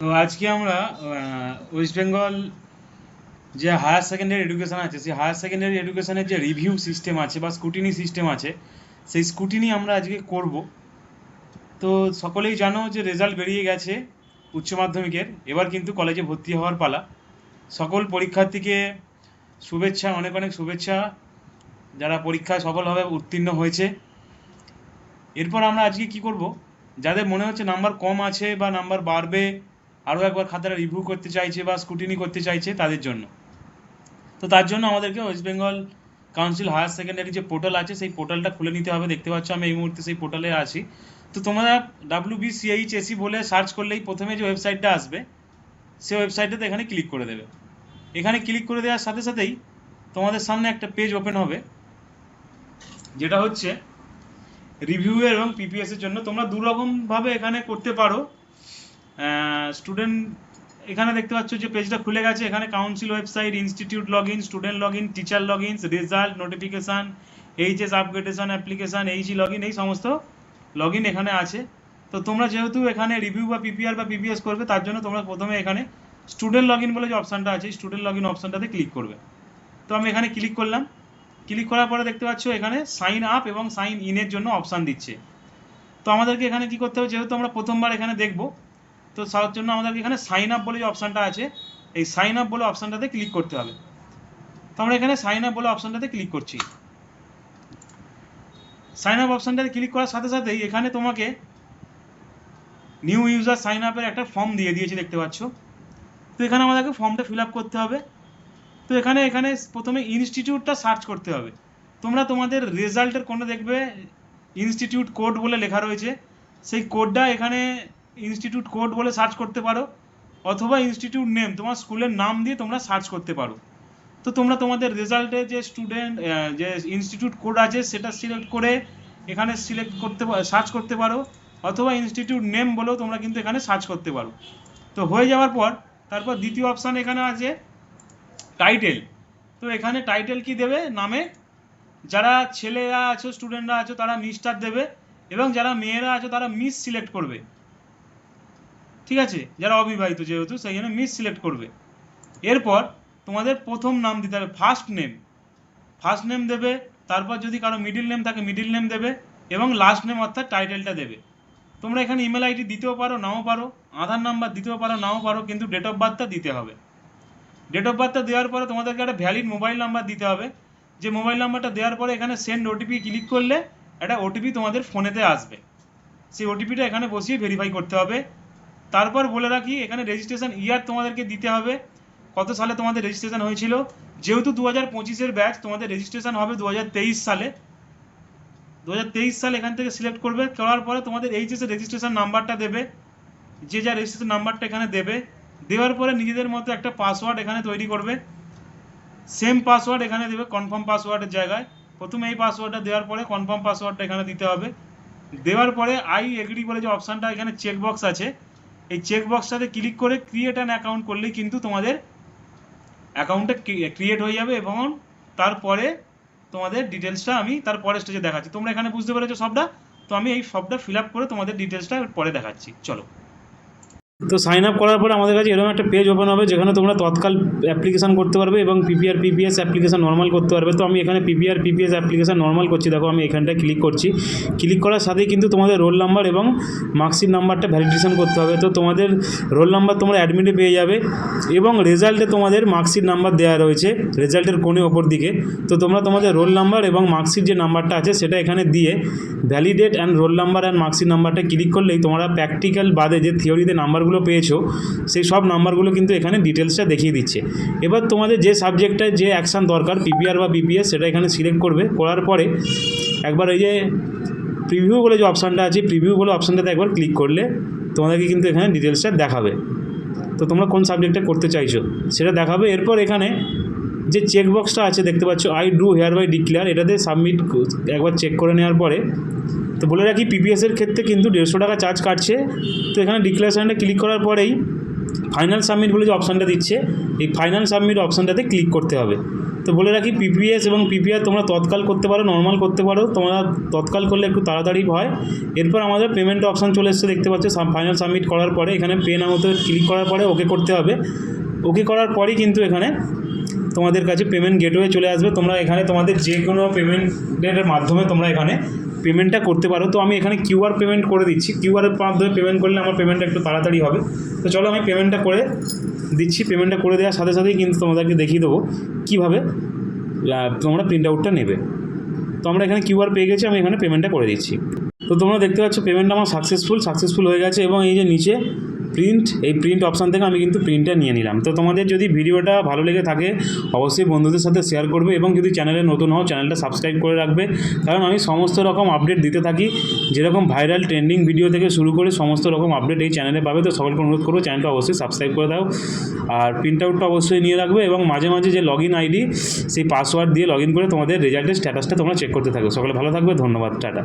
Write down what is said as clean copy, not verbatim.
তো আজকে আমরা ওয়েস্ট বেঙ্গল যে হায়ার সেকেন্ডারি এডুকেশন আছে, সেই হায়ার সেকেন্ডারি এডুকেশনের যে রিভিউ সিস্টেম আছে বা স্কুটিনি সিস্টেম আছে, সেই স্কুটিনি আমরা আজকে করব। তো সকলেই জানো যে রেজাল্ট বেরিয়ে গেছে উচ্চ মাধ্যমিকের, এবার কিন্তু কলেজে ভর্তি হওয়ার পালা। সকল পরীক্ষার্থীকে শুভেচ্ছা, অনেক অনেক শুভেচ্ছা যারা পরীক্ষায় সফলভাবে উত্তীর্ণ হয়েছে। এরপর আমরা আজকে কি করব, যাদের মনে হচ্ছে নাম্বার কম আছে বা নাম্বার বাড়বে, আরও একবার খাতাটা রিভিউ করতে চাইছে বা স্কুটিনি করতে চাইছে, তাদের জন্য। তো তার জন্য আমাদেরকে West Bengal council higher secondary যে পোর্টাল আছে, সেই পোর্টালটা খুলে নিতে হবে। দেখতে পাচ্ছ আমি এই মুহূর্তে সেই পোর্টালে আছি। তো তোমরা WBCHSE বলে সার্চ করলেই প্রথমে যে ওয়েবসাইটটা আসবে, সেই ওয়েবসাইটটাতে এখানে ক্লিক করে দেবে। এখানে ক্লিক করে দেওয়ার সাথে সাথেই তোমাদের সামনে একটা পেজ ওপেন হবে, যেটা হচ্ছে রিভিউ এবং পিপিএস এর জন্য। তোমরা দুরকমভাবে এখানে করতে পারো। স্টুডেন্ট এখানে দেখতে পাচ্ছ যে পেজটা খুলে গেছে। এখানে council website, institute log in, student log in, teacher log in, result, notification, HS upgradation application, এইচই log in, এই সমস্ত লগ ইন এখানে আছে। তো তোমরা যেহেতু এখানে রিভিউ বা পিপিআর বা পিপিএস করবে, তার জন্য তোমরা প্রথমে এখানে স্টুডেন্ট লগ ইন বলে যে অপশানটা আছে, স্টুডেন্ট লগ ইন অপশানটাতে ক্লিক করবে। তো আমি এখানে ক্লিক করলাম। ক্লিক করার পরে দেখতে পাচ্ছ এখানে সাইন আপ এবং সাইন ইনের জন্য অপশান দিচ্ছে। তো আমাদেরকে এখানে কি করতে হবে, যেহেতু আমরা প্রথমবার এখানে দেখব, তো তার জন্য আমাদেরকে এখানে সাইন আপ বলে যে অপশানটা আছে, এই সাইন আপ বলে অপশানটাতে ক্লিক করতে হবে। তো আমরা এখানে সাইন আপ বলে অপশানটাতে ক্লিক করছি। সাইন আপ অপশানটাতে ক্লিক করার সাথে সাথেই এখানে তোমাকে নিউ ইউজার সাইন আপের একটা ফর্ম দিয়ে দিয়েছে, দেখতে পাচ্ছ। তো এখানে আমাদেরকে ফর্মটা ফিল আপ করতে হবে। তো এখানে প্রথমে ইনস্টিটিউটটা সার্চ করতে হবে। তোমরা তোমাদের রেজাল্টের কোণে দেখবে ইনস্টিটিউট কোড বলে লেখা রয়েছে, সেই কোডটা এখানে ইনস্টিটিউট কোড বলে সার্চ করতে পারো, অথবা ইনস্টিটিউট নেম, তোমার স্কুলের নাম দিয়ে তোমরা সার্চ করতে পারো। তো তোমরা তোমাদের রেজাল্টে যে যে ইনস্টিটিউট কোড আছে সেটা সিলেক্ট করে এখানে সার্চ করতে পারো, অথবা ইনস্টিটিউট নেম বলেও তোমরা কিন্তু এখানে সার্চ করতে পারো। তো হয়ে যাওয়ার পর তারপর দ্বিতীয় অপশান এখানে আছে টাইটেল। তো এখানে টাইটেল কি দেবে, নামে যারা ছেলেরা আছো, স্টুডেন্টরা আছো, তারা মিস্টার দেবে, এবং যারা মেয়েরা আছো তারা মিস সিলেক্ট করবে। ঠিক আছে, যারা অবিবাহিত যেহেতু, সেই জন্য মিস সিলেক্ট করবে। এরপর তোমাদের প্রথম নাম দিতে হবে, ফার্স্ট নেম দেবে। তারপর যদি কারো মিডিল নেম থাকে মিডিল নেম দেবে, এবং লাস্ট নেম অর্থাৎ টাইটেলটা দেবে। তোমরা এখানে ইমেল আইডি দিতেও পারো, নাও পারো, আধার নাম্বার দিতেও পারো, নাও পারো, কিন্তু ডেট অফ বার্থটা দিতে হবে। ডেট অফ বার্থটা দেওয়ার পরে তোমাদেরকে একটা ভ্যালিড মোবাইল নাম্বার দিতে হবে। যে মোবাইল নাম্বারটা দেওয়ার পরে এখানে সেন্ড ওটিপি ক্লিক করলে একটা ওটিপি তোমাদের ফোনেতে আসবে। সেই ওটিপিটা এখানে বসিয়ে ভেরিফাই করতে হবে। তারপর বলে রাখি, এখানে রেজিস্ট্রেশন ইয়ার তোমাদেরকে দিতে হবে, কত সালে তোমাদের রেজিস্ট্রেশন হয়েছিল। যেহেতু 2025-এর ব্যাচ, তোমাদের রেজিস্ট্রেশন হবে 2023 সালে। 2023 সাল এখান থেকে সিলেক্ট করবে। করার পরে তোমাদের এইচএসের রেজিস্ট্রেশন নাম্বারটা দেবে, যে যা রেজিস্ট্রেশন নাম্বারটা এখানে দেবে। দেওয়ার পরে নিজেদের মতো একটা পাসওয়ার্ড এখানে তৈরি করবে। সেম পাসওয়ার্ড এখানে দেবে কনফার্ম পাসওয়ার্ডের জায়গায়। প্রথমে এই পাসওয়ার্ডটা দেওয়ার পরে কনফার্ম পাসওয়ার্ডটা এখানে দিতে হবে। দেওয়ার পরে আই এগ্রি বলে যে অপশানটা এখানে চেকবক্স আছে, এই চেকবক্সটাতে ক্লিক করে ক্রিয়েট অ্যান অ্যাকাউন্ট করলেই কিন্তু তোমাদের অ্যাকাউন্টটা ক্রিয়েট হয়ে যাবে। এবং তারপরে তোমাদের ডিটেলসটা আমি তারপরে স্টেজে দেখাচ্ছি। তোমরা এখানে বুঝতে পেরেছো সবটা। তো আমি এই সবটা ফিল আপ করে তোমাদের ডিটেলসটা পরে দেখাচ্ছি, চলো। তো সাইন আপ করার পরে আমাদের কাছে এরকম একটা পেজ ওপেন হবে, যেখানে তোমরা তৎকাল অ্যাপ্লিকেশান করতে পারবে এবং পিপিআর পিপিএস অ্যাপ্লিকেশান নর্মাল করতে পারবে। তো আমি এখানে পিপিআর পিপিএস অ্যাপ্লিকেশান নর্মাল করছি। দেখো আমি এখানটায় ক্লিক করছি। ক্লিক করার সাথেই কিন্তু তোমাদের রোল নাম্বার এবং মার্কশিট নাম্বারটা ভ্যালিডেশন করতে হবে। তো তোমাদের রোল নাম্বার তোমরা অ্যাডমিটে পেয়ে যাবে, এবং রেজাল্টে তোমাদের মার্কশিট নাম্বার দেওয়া রয়েছে রেজাল্টের কোণে ওপর দিকে। তো তোমরা তোমাদের রোল নাম্বার এবং মার্কশিট যে নাম্বারটা আছে সেটা এখানে দিয়ে validate and roll number and marksheet নাম্বারটা ক্লিক করলেই তোমরা প্র্যাকটিক্যাল বাদে যে থিওরিতে নাম্বারগুলো পেয়েছো, সেই সব নাম্বারগুলো কিন্তু এখানে ডিটেলসটা দেখিয়ে দিচ্ছে। এবার তোমাদের যে সাবজেক্টটায় যে অ্যাকশান দরকার, পিপিআর বা পিপিএস, সেটা এখানে সিলেক্ট করবে। করার পরে একবার এই যে প্রিভিউ বলে যে অপশানটা আছে, প্রিভিউ বলে অপশানটাতে একবার ক্লিক করলে তোমাদেরকে কিন্তু এখানে ডিটেলসটা দেখাবে। তো তোমরা কোন সাবজেক্টটা করতে চাইছো সেটা দেখাবে। এরপর এখানে যে চেকবক্সটা আছে দেখতে পাচ্ছ, আই ডু হেয়ার বাই ডিক্লেয়ার, এটাতে সাবমিট একবার চেক করে নেওয়ার পরে, তো বলে রাখি পিপিএসের ক্ষেত্রে কিন্তু 150 টাকা চার্জ কাটছে। তো এখানে ডিক্লারেশনটা ক্লিক করার পরেই ফাইনাল সাবমিট বলে যে অপশানটা দিচ্ছে, এই ফাইনাল সাবমিট অপশানটাতে ক্লিক করতে হবে। তো বলে রাখি পিপিএস এবং পিপিআর তোমরা তৎকাল করতে পারো, নর্মাল করতে পারো, তোমরা তৎকাল করলে একটু তাড়াতাড়ি হয়। এরপর আমাদের পেমেন্ট অপশান চলে এসেছে দেখতে পাচ্ছ, ফাইনাল সাবমিট করার পরে এখানে পে নাওতে ক্লিক করার পরে ওকে করতে হবে। ওকে করার পরেই কিন্তু এখানে তোমাদের কাছে পেমেন্ট গেটওয়ে চলে আসবে। তোমরা এখানে তোমাদের যে কোনো পেমেন্টের মাধ্যমে তোমরা এখানে পেমেন্টটা করতে পারো। তো আমি এখানে কিউআর পেমেন্ট করে দিচ্ছি, কিউআরের মাধ্যমে পেমেন্ট করলে আমার পেমেন্টটা একটু তাড়াতাড়ি হবে। তো চলো আমি পেমেন্টটা করে দিচ্ছি। পেমেন্টটা করে দেওয়ার সাথে সাথেই কিন্তু তোমাদেরকে দেখিয়ে দেবো কীভাবে তোমরা প্রিন্ট আউটটা নেবে। তো আমরা এখানে কিউআর পেয়ে গেছি, আমি এখানে পেমেন্টটা করে দিচ্ছি। তো তোমরা দেখতে পাচ্ছ পেমেন্টটা আমার সাকসেসফুল হয়ে গেছে এবং এই যে নিচে এই প্রিন্ট অপশান থেকে আমি কিন্তু প্রিন্টটা নিয়ে নিলাম। তো তোমাদের যদি ভিডিওটা ভালো লেগে থাকে অবশ্যই বন্ধুদের সাথে শেয়ার করবে এবং যদি চ্যানেলে নতুন হও চ্যানেলটা সাবস্ক্রাইব করে রাখবে, কারণ আমি সমস্ত রকম আপডেট দিতে থাকি, যেরকম ভাইরাল ট্রেন্ডিং ভিডিও থেকে শুরু করে সমস্ত রকম আপডেট এই চ্যানেলে পাবে। তো সকলকে অনুরোধ করবো চ্যানেলটা অবশ্যই সাবস্ক্রাইব করে দাও আর প্রিন্ট আউটটা অবশ্যই নিয়ে রাখবে এবং মাঝে মাঝে যে লগইন আইডি সেই পাসওয়ার্ড দিয়ে লগইন করে তোমাদের রেজাল্টের স্ট্যাটাসটা তোমরা চেক করতে থাকো। সকলে ভালো থাকবে, ধন্যবাদ, টাটা।